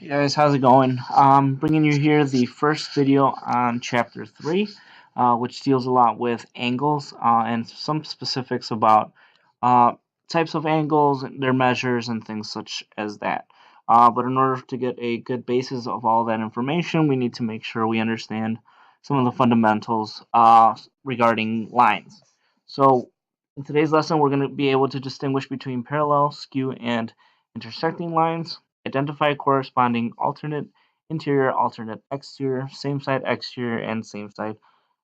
Hey guys, how's it going? Bringing you here the first video on chapter 3, which deals a lot with angles and some specifics about uh, types of angles, their measures, and things such as that. But in order to get a good basis of all that information, we need to make sure we understand some of the fundamentals regarding lines. So, in today's lesson, we're going to be able to distinguish between parallel, skew, and intersecting lines. Identify corresponding alternate interior, alternate exterior, same side exterior, and same side,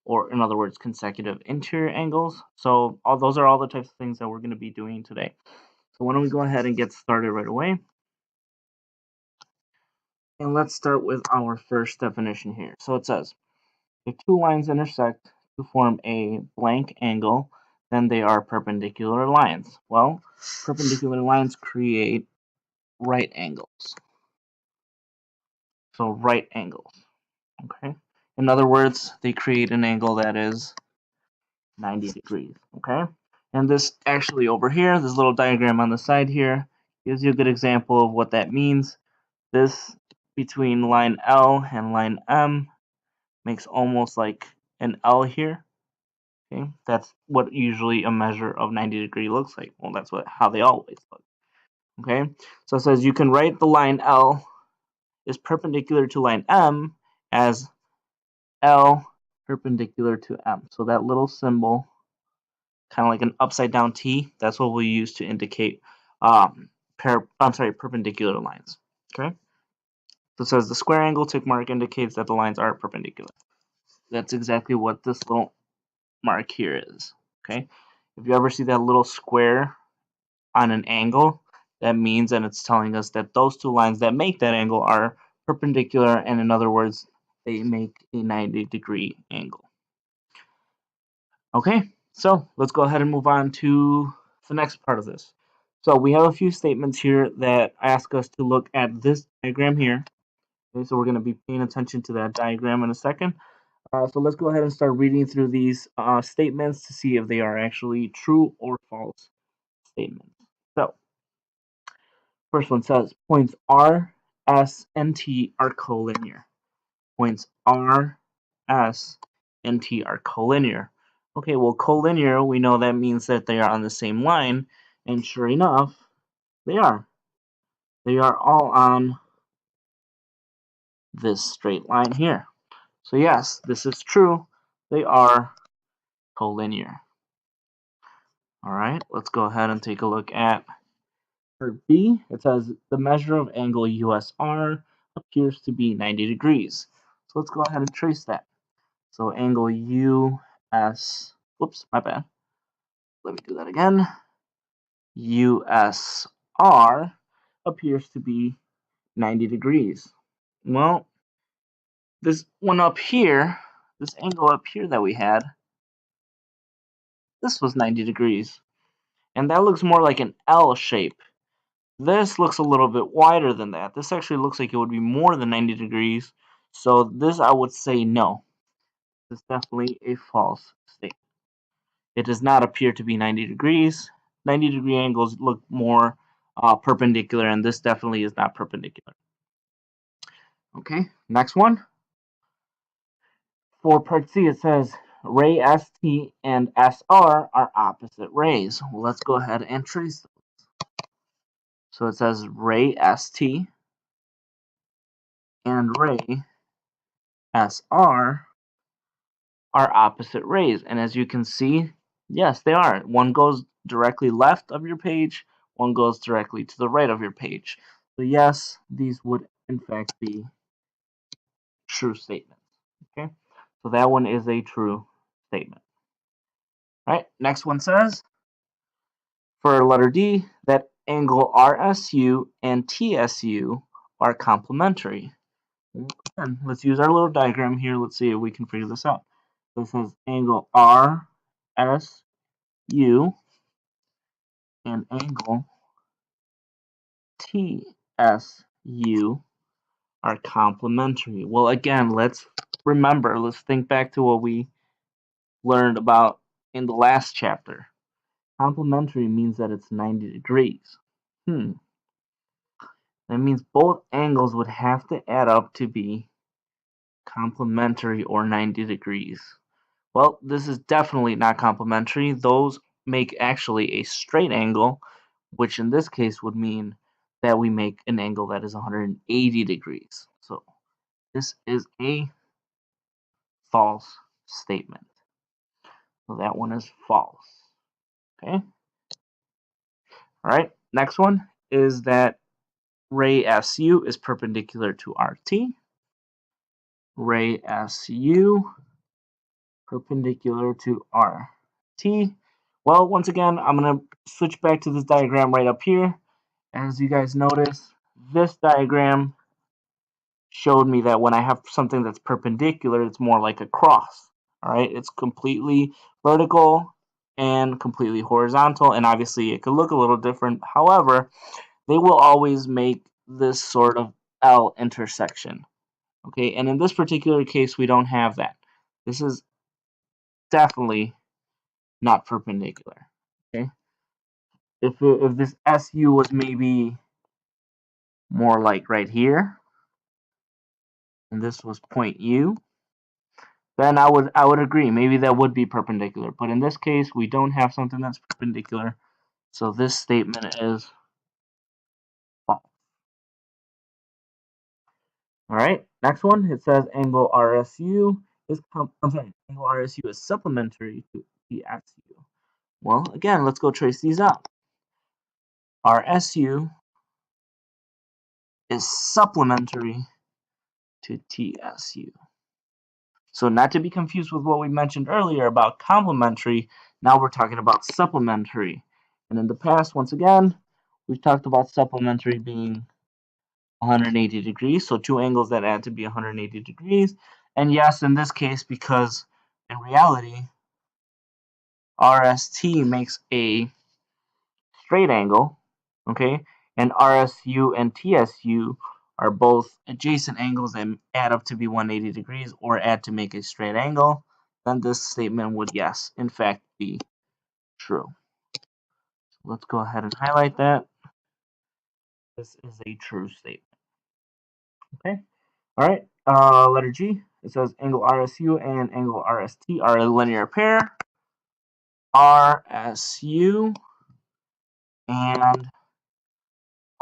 or in other words, consecutive interior angles. So all those are all the types of things that we're going to be doing today. So why don't we go ahead and get started right away? And let's start with our first definition here. So it says, if two lines intersect to form a blank angle, then they are perpendicular lines. Well, perpendicular lines create right angles. So right angles. Okay. In other words, they create an angle that is 90 degrees. Okay. And this actually over here, this little diagram on the side here, gives you a good example of what that means. This between line L and line M makes almost like an L here. Okay. That's what usually a measure of 90 degree looks like. Well, that's how they always look. Okay. So it says you can write the line L is perpendicular to line M as L perpendicular to M. So that little symbol, kind of like an upside down T, that's what we use to indicate perpendicular lines. Okay. So it says the square angle tick mark indicates that the lines are perpendicular. That's exactly what this little mark here is. Okay. If you ever see that little square on an angle, that means that it's telling us that those two lines that make that angle are perpendicular, and in other words, they make a 90-degree angle. Okay, so let's go ahead and move on to the next part of this. So we have a few statements here that ask us to look at this diagram here. Okay, so we're going to be paying attention to that diagram in a second. So let's go ahead and start reading through these statements to see if they are actually true or false statements. So, first one says points R, S, and T are collinear. Points R, S, and T are collinear. Okay, well, collinear, we know that means that they are on the same line, and sure enough, they are. They are all on this straight line here. So yes, this is true. They are collinear. All right, let's go ahead and take a look at part B. It says the measure of angle USR appears to be 90 degrees. So let's go ahead and trace that. So angle US, whoops, my bad. Let me do that again. USR appears to be 90 degrees. Well, this one up here, this angle up here that we had, this was 90 degrees. And that looks more like an L shape. This looks a little bit wider than that. This actually looks like it would be more than 90 degrees. So this I would say no. This is definitely a false statement. It does not appear to be 90 degrees. 90-degree angles look more perpendicular, and this definitely is not perpendicular. Okay, next one. For part C, it says ray ST and SR are opposite rays. Well, let's go ahead and trace those. So it says ray ST and ray SR are opposite rays. And as you can see, yes, they are. One goes directly left of your page, one goes directly to the right of your page. So yes, these would in fact be true statements. Okay, so that one is a true statement. All right, next one says, for letter D, that angle RSU and TSU are complementary. Again, let's use our little diagram here. Let's see if we can figure this out. This is angle RSU and angle TSU are complementary. Well, again, let's think back to what we learned about in the last chapter. Complementary means that it's 90 degrees. That means both angles would have to add up to be complementary or 90 degrees. Well, this is definitely not complementary. Those make actually a straight angle, which in this case would mean that we make an angle that is 180 degrees. So this is a false statement. So that one is false. Okay. All right. Next one is that ray SU is perpendicular to RT. Ray SU perpendicular to RT. Well, once again, I'm going to switch back to this diagram right up here. As you guys notice, this diagram showed me that when I have something that's perpendicular, it's more like a cross. All right, it's completely vertical and completely horizontal, and obviously it could look a little different. However, they will always make this sort of L intersection. Okay, and in this particular case, we don't have that. This is definitely not perpendicular. Okay, if this SU was maybe more like right here, and this was point U, then I would agree. Maybe that would be perpendicular. But in this case, we don't have something that's perpendicular. So this statement is false. All right. Next one. It says angle RSU is angle RSU is supplementary to TSU. Well, again, let's go trace these out. RSU is supplementary to TSU. So not to be confused with what we mentioned earlier about complementary, now we're talking about supplementary. And in the past, once again, we've talked about supplementary being 180 degrees, so two angles that add to be 180 degrees. And yes, in this case, because in reality, RST makes a straight angle, okay, and RSU and TSU are both adjacent angles that add up to be 180 degrees or add to make a straight angle, then this statement would, yes, in fact, be true. So let's go ahead and highlight that. This is a true statement. Okay. All right. Letter G. It says angle RSU and angle RST are a linear pair. RSU and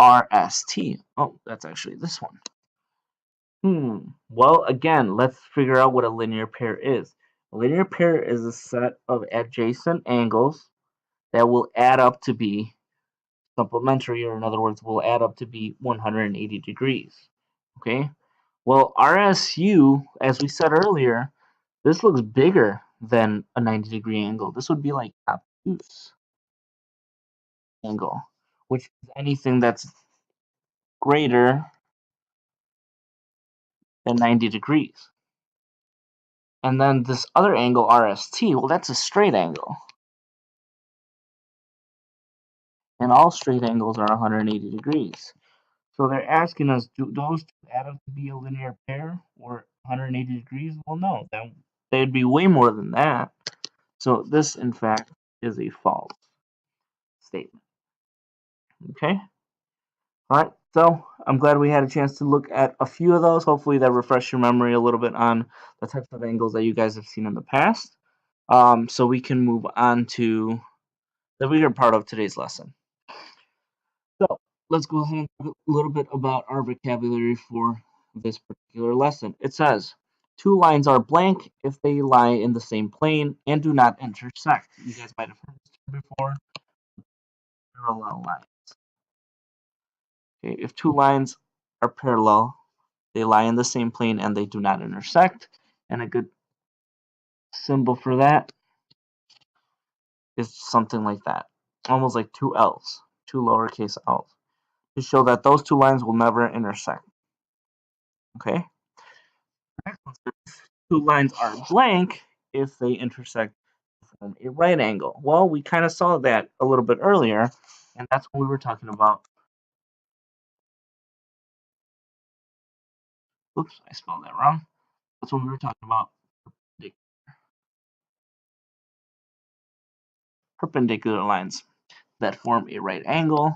RST. Oh, that's actually this one. Well, again, let's figure out what a linear pair is. A linear pair is a set of adjacent angles that will add up to be supplementary, or in other words, will add up to be 180 degrees. Okay? Well, RSU, as we said earlier, this looks bigger than a 90-degree angle. This would be like obtuse angle, which is anything that's greater than 90 degrees. And then this other angle, RST, well, that's a straight angle. And all straight angles are 180 degrees. So they're asking us, do those two add up to be a linear pair or 180 degrees? Well, no, they'd be way more than that. So this, in fact, is a false statement. Okay? All right, so I'm glad we had a chance to look at a few of those. Hopefully that refreshed your memory a little bit on the types of angles that you guys have seen in the past. So we can move on to the bigger part of today's lesson. So let's go ahead and talk a little bit about our vocabulary for this particular lesson. It says, two lines are blank if they lie in the same plane and do not intersect. You guys might have heard this term before, parallel lines. Okay, if two lines are parallel, they lie in the same plane and they do not intersect. And a good symbol for that is something like that, almost like two L's, two lowercase L's, to show that those two lines will never intersect. Okay? Next one says two lines are blank if they intersect to form a right angle. Well, we kind of saw that a little bit earlier, and that's when we were talking about. Oops, I spelled that wrong. That's when we were talking about perpendicular lines that form a right angle.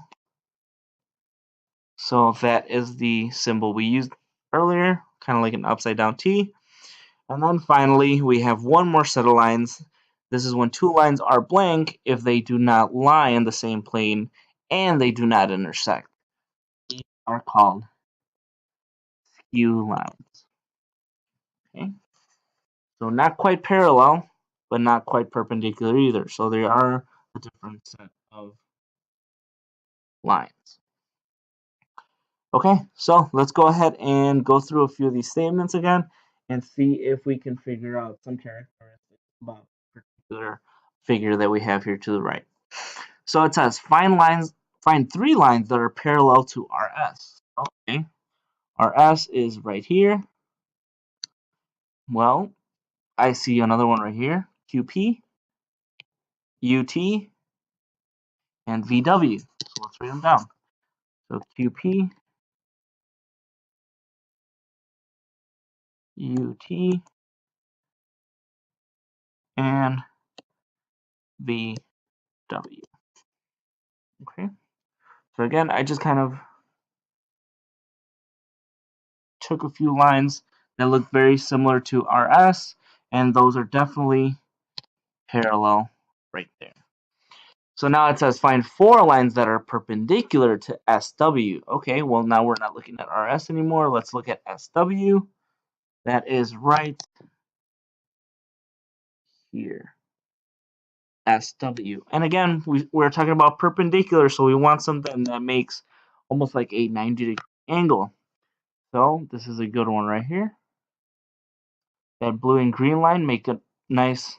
So that is the symbol we used earlier, kind of like an upside down T. And then finally, we have one more set of lines. This is when two lines are blank if they do not lie in the same plane and they do not intersect. These are called skew lines. Okay? So not quite parallel, but not quite perpendicular either. So they are a different set of lines. Okay, so let's go ahead and go through a few of these statements again and see if we can figure out some characteristics about a particular figure that we have here to the right. So it says find three lines that are parallel to RS. Okay, RS is right here. Well, I see another one right here, QP, UT, and VW. So let's write them down. So QP, UT, and VW. Okay. So again, I just kind of took a few lines that look very similar to RS, and those are definitely parallel right there. So now it says find four lines that are perpendicular to SW. Okay, well now we're not looking at RS anymore. Let's look at SW. That is right here. SW. And again, we're talking about perpendicular, so we want something that makes almost like a 90-degree angle. So this is a good one right here. That blue and green line make a nice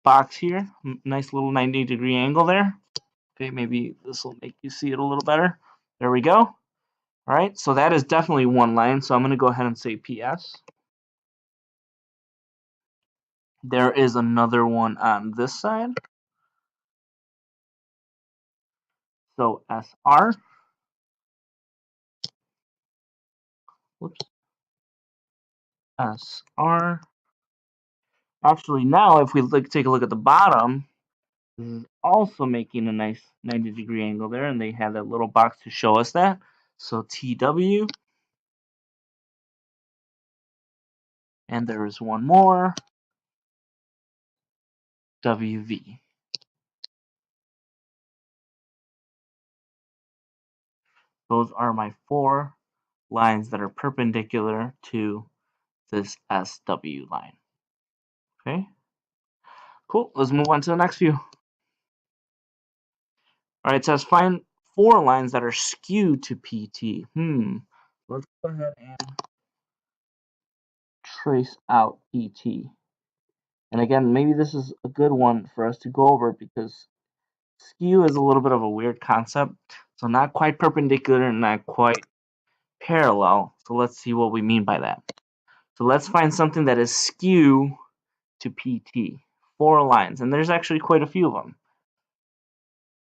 box here. Nice little 90-degree angle there. Okay, maybe this will make you see it a little better. There we go. All right, so that is definitely one line. So I'm going to go ahead and say PS. There is another one on this side. So SR. Whoops. SR. Actually, now if we take a look at the bottom, this is also making a nice 90-degree angle there, and they have that little box to show us that. So TW. And there is one more. WV. Those are my four lines that are perpendicular to this SW line. Okay, cool. Let's move on to the next few. All right, it says find four lines that are skewed to PT. Let's go ahead and trace out PT. And again, maybe this is a good one for us to go over because skew is a little bit of a weird concept. So not quite perpendicular and not quite parallel. So let's see what we mean by that. So let's find something that is skew to PT. Four lines, and there's actually quite a few of them.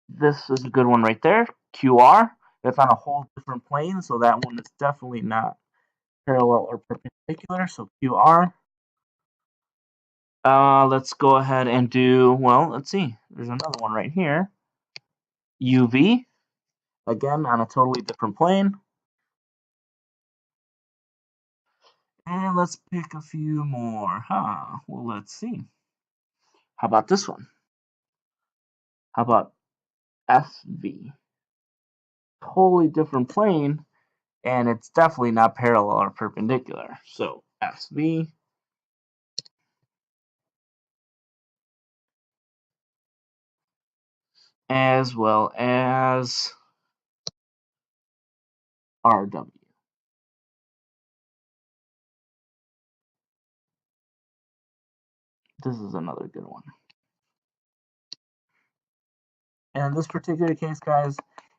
This is a good one right there. QR. That's on a whole different plane, so that one is definitely not parallel or perpendicular. So QR. Let's go ahead and do, well, let's see. There's another one right here. UV. Again, on a totally different plane. And let's pick a few more. Well, let's see. How about this one? How about SV? Totally different plane, and it's definitely not parallel or perpendicular. So SV, as well as RW. This is another good one. And in this particular case, guys,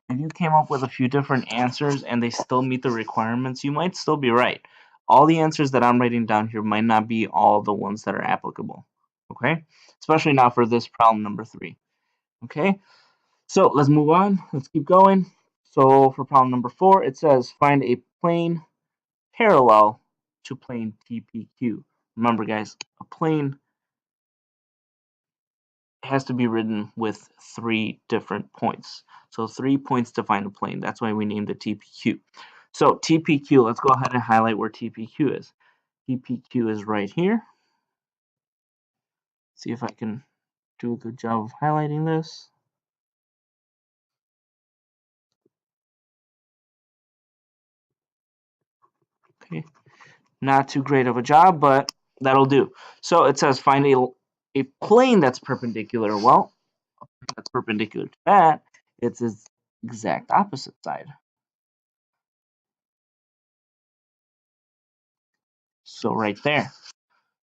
if you came up with a few different answers and they still meet the requirements, you might still be right. All the answers that I'm writing down here might not be all the ones that are applicable. Okay? Especially not for this problem number 3. Okay? So let's move on. Let's keep going. So for problem number 4, it says find a plane parallel to plane TPQ. Remember, guys, a plane has to be written with 3 different points. So 3 points define a plane. That's why we named it TPQ. So TPQ, let's go ahead and highlight where TPQ is. TPQ is right here. See if I can do a good job of highlighting this. Okay, not too great of a job, but that'll do. So it says find a plane that's perpendicular. Well, that's perpendicular to that, it's its exact opposite side. So right there.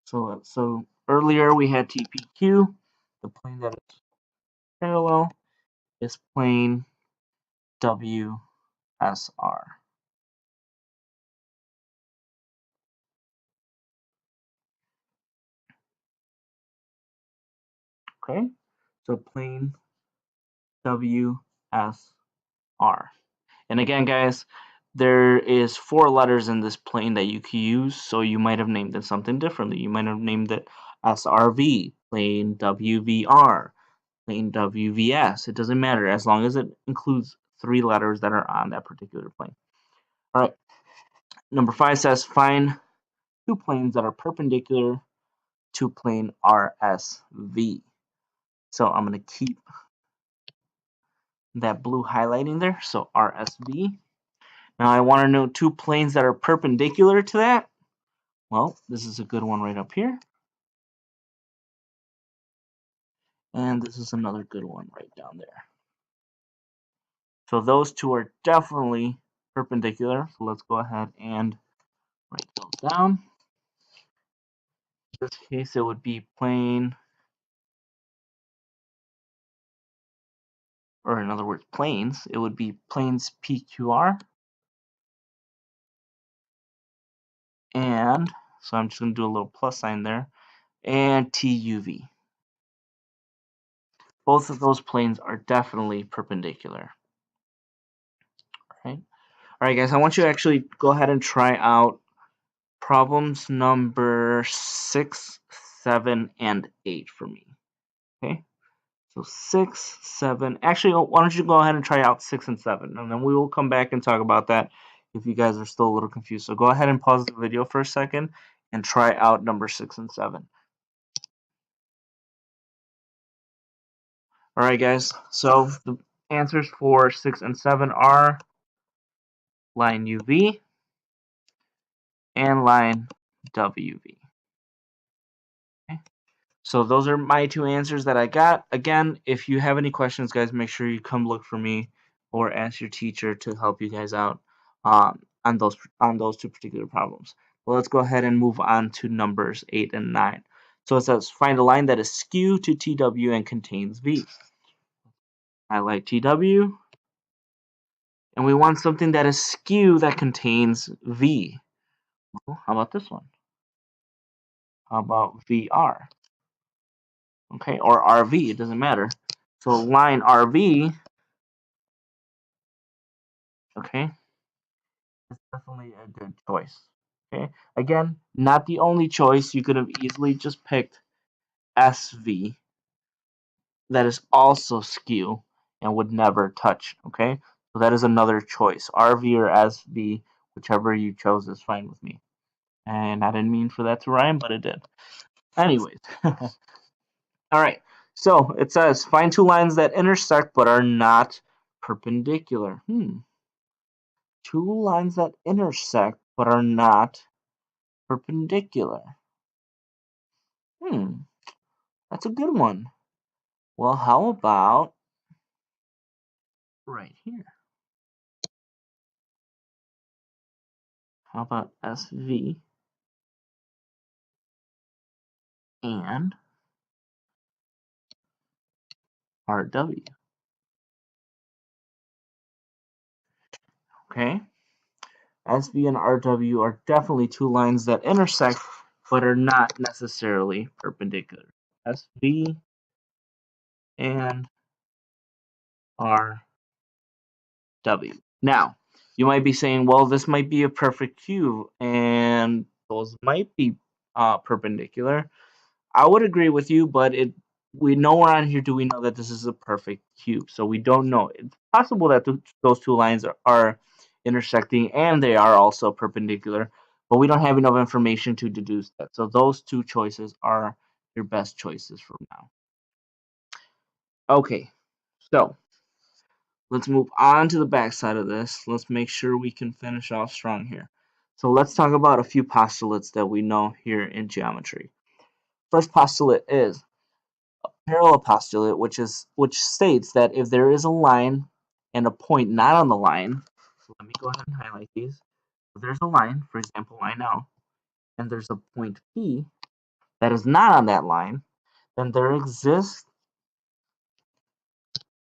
So earlier we had TPQ, the plane that is parallel is plane WSR. Okay, so plane WSR. And again, guys, there is 4 letters in this plane that you can use, so you might have named it something differently. You might have named it SRV, plane WVR, plane WVS. It doesn't matter as long as it includes 3 letters that are on that particular plane. All right, number 5 says find 2 planes that are perpendicular to plane RSV. So I'm going to keep that blue highlighting there, so RSV. Now I want to know 2 planes that are perpendicular to that. Well, this is a good one right up here. And this is another good one right down there. So those 2 are definitely perpendicular. So let's go ahead and write those down. In this case, it would be plane, or in other words, planes. It would be planes PQR. And so I'm just going to do a little plus sign there. And TUV. Both of those planes are definitely perpendicular. All right, guys, I want you to actually go ahead and try out problems number 6, 7, and 8 for me. Okay, so 6, 7. Actually, why don't you go ahead and try out 6 and 7, and then we will come back and talk about that if you guys are still a little confused. So go ahead and pause the video for a second and try out number 6 and 7. All right, guys. So the answers for 6 and 7 are line UV and line WV. Okay. So those are my 2 answers that I got. Again, if you have any questions, guys, make sure you come look for me or ask your teacher to help you guys out on those 2 particular problems. Well, let's go ahead and move on to numbers 8 and 9. So it says find a line that is skew to TW and contains V. Highlight TW. And we want something that is skew that contains V. Well, how about this one? How about VR? Okay, or RV, it doesn't matter. So line RV, okay, is definitely a good choice. Okay, again, not the only choice. You could have easily just picked SV, that is also skew and would never touch. Okay, so that is another choice. RV or SV, whichever you chose is fine with me. And I didn't mean for that to rhyme, but it did. Anyways, all right. So it says find 2 lines that intersect but are not perpendicular. 2 lines that intersect but are not perpendicular. That's a good one. Well, how about right here? How about SV and RW? Okay. SV and RW are definitely 2 lines that intersect but are not necessarily perpendicular. SV and RW. Now, you might be saying, well, this might be a perfect cube, and those might be perpendicular. I would agree with you, but nowhere on here do we know that this is a perfect cube, so we don't know. It's possible that those two lines are intersecting and they are also perpendicular, but we don't have enough information to deduce that. So those two choices are your best choices for now. Okay, so let's move on to the back side of this. Let's make sure we can finish off strong here. So let's talk about a few postulates that we know here in geometry. First postulate is parallel postulate, which states that if there is a line and a point not on the line, so let me go ahead and highlight these. If there's a line, for example, line L, and there's a point P that is not on that line, then there exists,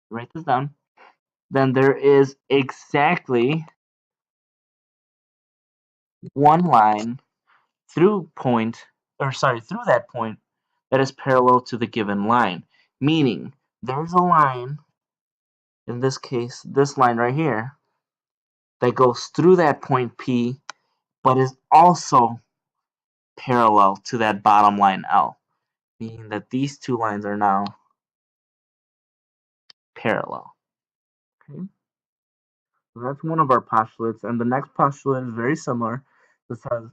write this down, then there is exactly one line through that point that is parallel to the given line. Meaning, there's a line, in this case, this line right here, that goes through that point P, but is also parallel to that bottom line L, meaning that these two lines are now parallel. Okay, so that's one of our postulates, and the next postulate is very similar. It says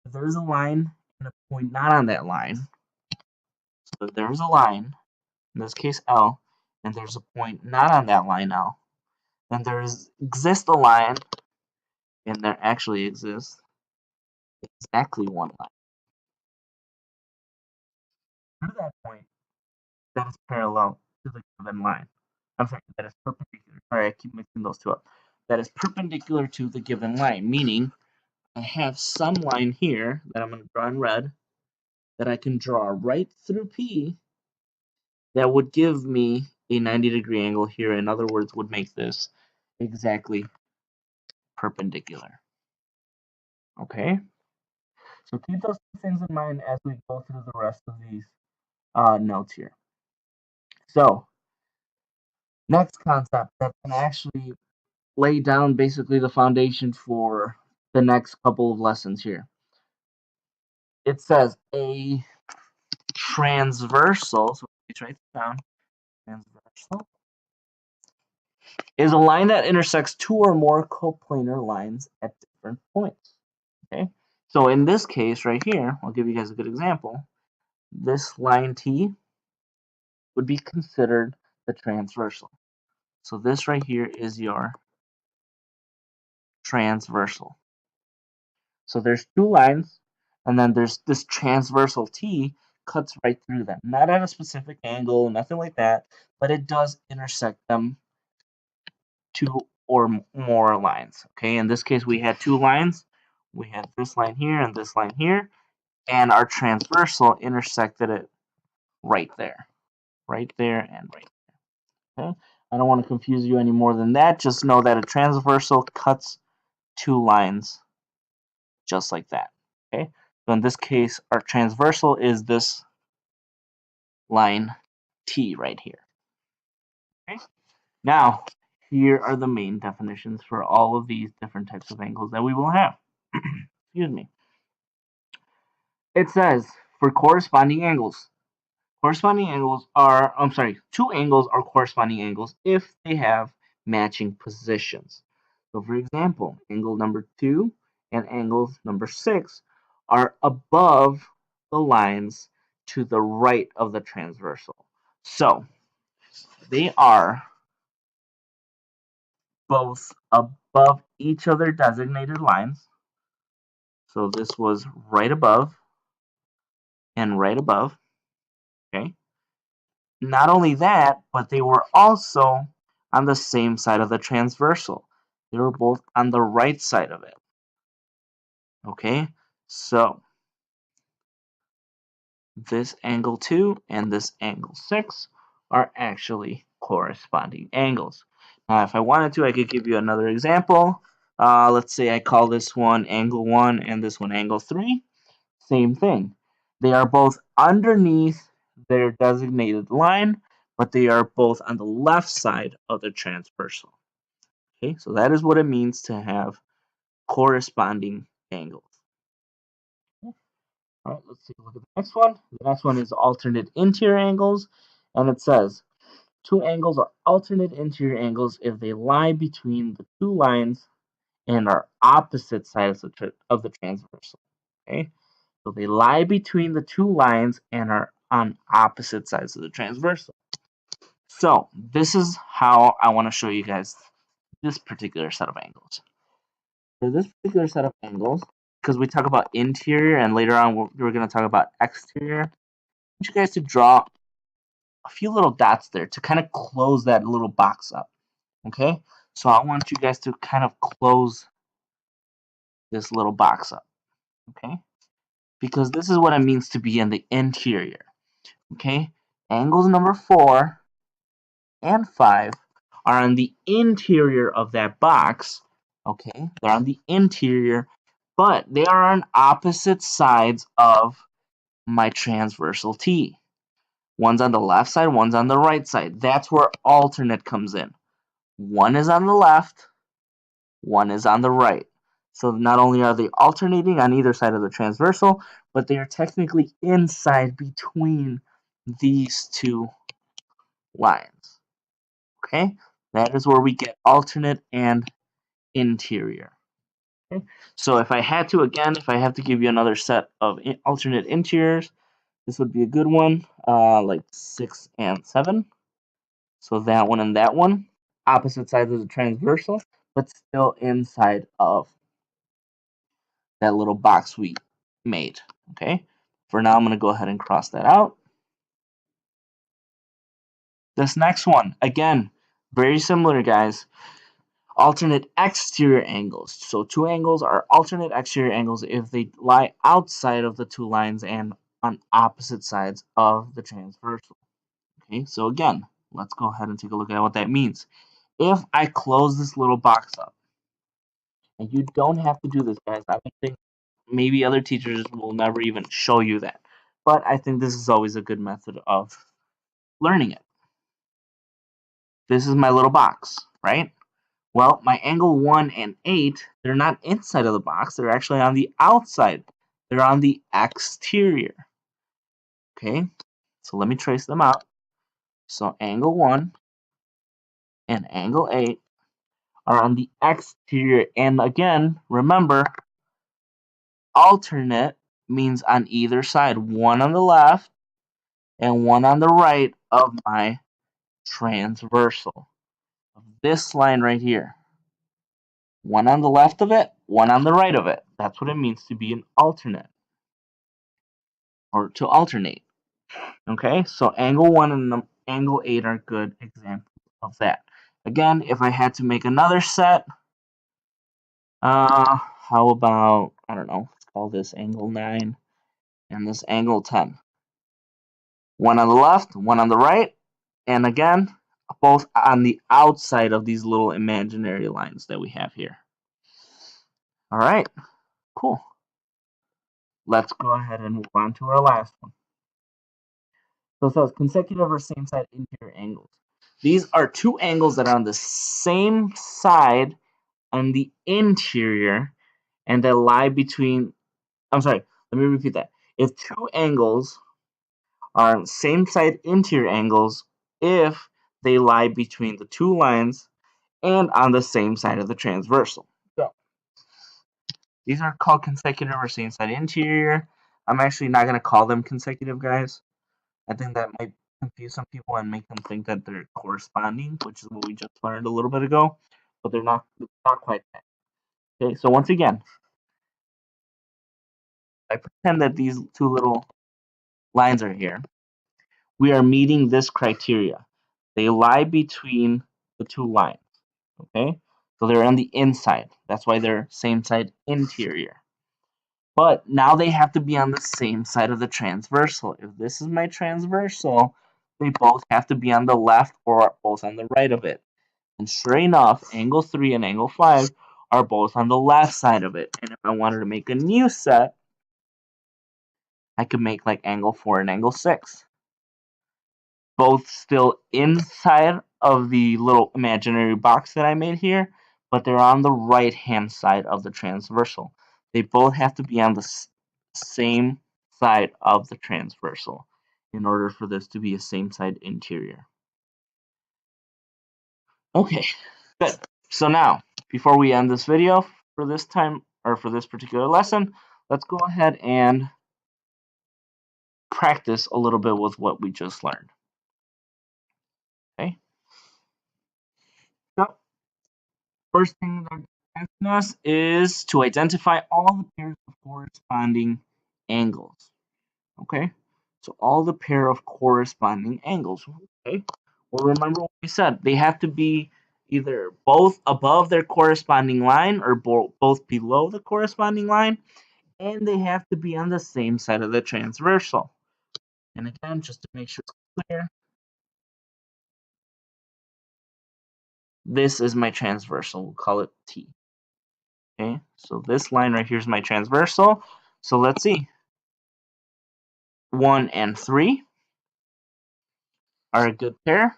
if there's a line and a point not on that line, so if there's a line, in this case L, and there's a point not on that line L, then exists a line, and there actually exists exactly one line through that point that is parallel to the given line. I'm sorry, that is perpendicular. Sorry, I keep mixing those two up. That is perpendicular to the given line, meaning I have some line here that I'm going to draw in red that I can draw right through P that would give me a 90-degree angle here. In other words, would make this exactly perpendicular. Okay? So keep those two things in mind as we go through the rest of these notes here. So, next concept that can actually lay down basically the foundation for the next couple of lessons here. It says a transversal, so let's write this down. Transversal is a line that intersects two or more coplanar lines at different points. Okay, so in this case right here, I'll give you guys a good example. This line T would be considered the transversal. So this right here is your transversal. So there's two lines, and then there's this transversal T cuts right through them. Not at a specific angle, nothing like that, but it does intersect them two or more lines. Okay, in this case we had two lines. We had this line here and this line here, and our transversal intersected it right there. Right there and right there. Okay, I don't want to confuse you any more than that. Just know that a transversal cuts two lines just like that. Okay, so in this case, our transversal is this line T right here. Okay, now here are the main definitions for all of these different types of angles that we will have. Excuse me. It says for corresponding angles. Corresponding angles are, I'm sorry, two angles are corresponding angles if they have matching positions. So for example, angle number 2 and angle number 6 are above the lines to the right of the transversal. So they are both above each of their designated lines. So this was right above and right above. Okay. Not only that, but they were also on the same side of the transversal. They were both on the right side of it. Okay, so this angle 2 and this angle 6 are actually corresponding angles. Now, if I wanted to, I could give you another example. Let's say I call this one angle 1 and this one angle 3. Same thing. They are both underneath their designated line, but they are both on the left side of the transversal. Okay, so that is what it means to have corresponding angles. All right, let's take a look at the next one. The next one is alternate interior angles. And it says, two angles are alternate interior angles if they lie between the two lines and are opposite sides of the transversal. Okay, so they lie between the two lines and are on opposite sides of the transversal. So this is how I want to show you guys this particular set of angles. For this particular set of angles, because we talk about interior and later on we're going to talk about exterior, I want you guys to draw a few little dots there to kind of close that little box up. Okay, so I want you guys to kind of close this little box up. Okay, because this is what it means to be in the interior. Okay, angles number 4 and 5 are on the interior of that box. Okay, they're on the interior, but they are on opposite sides of my transversal T. One's on the left side, one's on the right side. That's where alternate comes in. One is on the left, one is on the right. So not only are they alternating on either side of the transversal, but they are technically inside between these two lines. Okay, that is where we get alternate and interior. Okay, so if I had to, again, if I have to give you another set of alternate interiors, this would be a good one, like 6 and 7. So that one and that one, opposite sides of the transversal, but still inside of that little box we made. Okay, for now I'm going to go ahead and cross that out. This next one, again, very similar, guys. Alternate exterior angles. So two angles are alternate exterior angles if they lie outside of the two lines and on opposite sides of the transversal. Okay, so again, let's go ahead and take a look at what that means. If I close this little box up, and you don't have to do this, guys. I think maybe other teachers will never even show you that. But I think this is always a good method of learning it. This is my little box, right? Well, my angle 1 and 8, they're not inside of the box. They're actually on the outside. They're on the exterior. Okay, so let me trace them out. So angle 1 and angle 8 are on the exterior. And again, remember, alternate means on either side. One on the left and one on the right of my transversal. This line right here. One on the left of it, one on the right of it. That's what it means to be an alternate, or to alternate. Okay, so angle 1 and angle 8 are good examples of that. Again, if I had to make another set, how about, I don't know, let's call this angle 9 and this angle 10. One on the left, one on the right, and again, both on the outside of these little imaginary lines that we have here. All right, cool. Let's go ahead and move on to our last one. So it says consecutive or same side interior angles. These are two angles that are on the same side on the interior and that lie between, I'm sorry, let me repeat that. If two angles are same side interior angles if they lie between the two lines and on the same side of the transversal. So these are called consecutive or same side interior. I'm actually not going to call them consecutive, guys. I think that might confuse some people and make them think that they're corresponding, which is what we just learned a little bit ago, but they're not quite that. Okay, so once again, I pretend that these two little lines are here. We are meeting this criteria. They lie between the two lines. Okay, so they're on the inside. That's why they're same side interior. But now they have to be on the same side of the transversal. If this is my transversal, they both have to be on the left or both on the right of it. And sure enough, angle 3 and angle 5 are both on the left side of it. And if I wanted to make a new set, I could make like angle 4 and angle 6. Both still inside of the little imaginary box that I made here, but they're on the right hand side of the transversal. They both have to be on the same side of the transversal. in order for this to be a same side interior. Okay, good. So now, before we end this video for this time, or for this particular lesson, let's go ahead and practice a little bit with what we just learned. Okay. So, first thing they're asking us is to identify all the pairs of corresponding angles. Okay. So all the pair of corresponding angles. Okay. Well, remember what we said. They have to be either both above their corresponding line or both below the corresponding line, and they have to be on the same side of the transversal. And again, just to make sure it's clear, this is my transversal. We'll call it T. Okay, so this line right here is my transversal. So let's see. 1 and 3 are a good pair.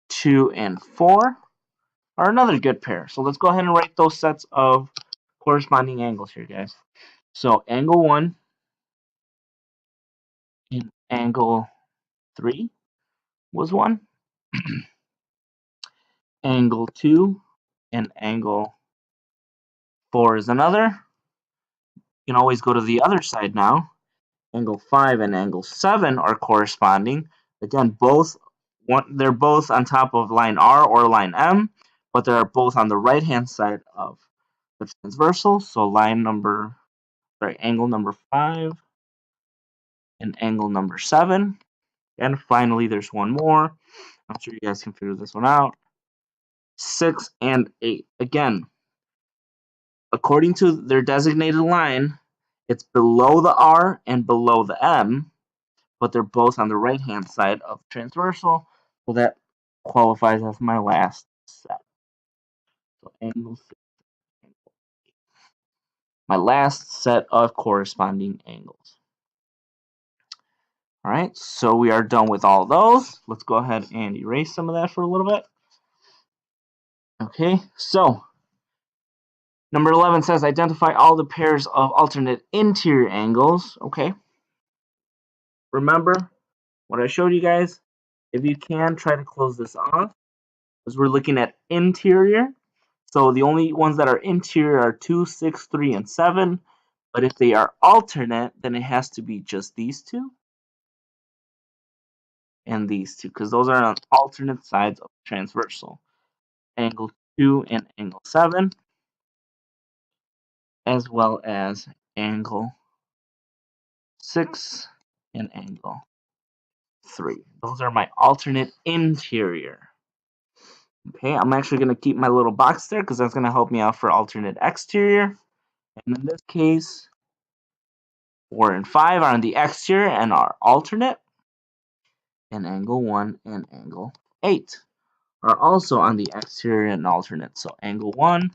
2 and 4 are another good pair. So let's go ahead and write those sets of corresponding angles here, guys. So angle 1 and angle 3 was one. Angle 2 and angle 4 is another. You can always go to the other side now. Angle 5 and angle 7 are corresponding. Again, they're both on top of line R or line M, but they're both on the right-hand side of the transversal. So angle number 5 and angle number 7. And finally, there's one more. I'm sure you guys can figure this one out. 6 and 8. Again, according to their designated line, it's below the R and below the M, but they're both on the right-hand side of transversal, so that qualifies as my last set. So angle 6, my last set of corresponding angles. All right, so we are done with all those. Let's go ahead and erase some of that for a little bit. Okay, so number 11 says identify all the pairs of alternate interior angles. Okay, remember what I showed you guys. If you can, try to close this off, because we're looking at interior. So the only ones that are interior are 2, 6, 3, and 7. But if they are alternate, then it has to be just these two and these two, because those are on alternate sides of the transversal. Angle 2 and angle 7, as well as angle 6 and angle 3. Those are my alternate interior. Okay, I'm actually going to keep my little box there because that's going to help me out for alternate exterior. And in this case, 4 and 5 are on the exterior and are alternate. And angle 1 and angle 8 are also on the exterior and alternate. So angle 1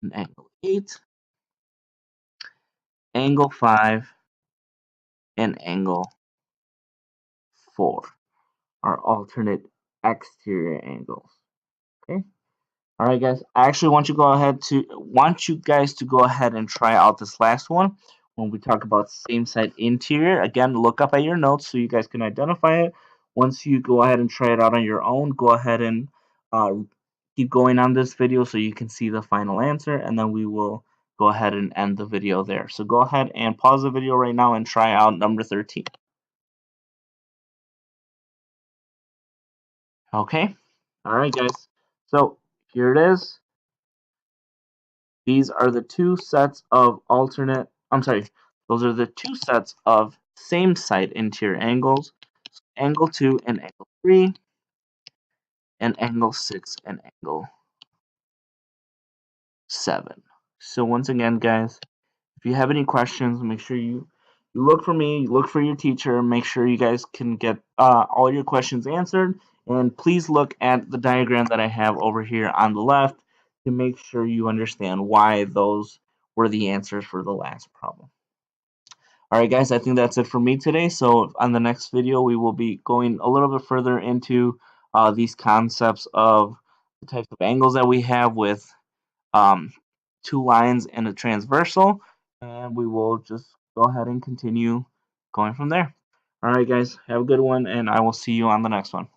and angle 8, angle 5 and angle 4 are alternate exterior angles. Okay. All right, guys. I actually want you guys to go ahead and try out this last one when we talk about same side interior. Again, look up at your notes so you guys can identify it. Once you go ahead and try it out on your own, go ahead and keep going on this video so you can see the final answer, and then we will go ahead and end the video there. So go ahead and pause the video right now and try out number 13. Okay. All right, guys. So here it is. These are the two sets of those are the two sets of same side interior angles, angle 2 and angle 3, and angle 6 and angle 7. So once again, guys, if you have any questions, make sure you look for me, you look for your teacher, make sure you guys can get all your questions answered, and please look at the diagram that I have over here on the left to make sure you understand why those were the answers for the last problem. Alright guys, I think that's it for me today. So on the next video, we will be going a little bit further into these concepts of the types of angles that we have with two lines and a transversal. And we will just go ahead and continue going from there. All right, guys, have a good one, and I will see you on the next one.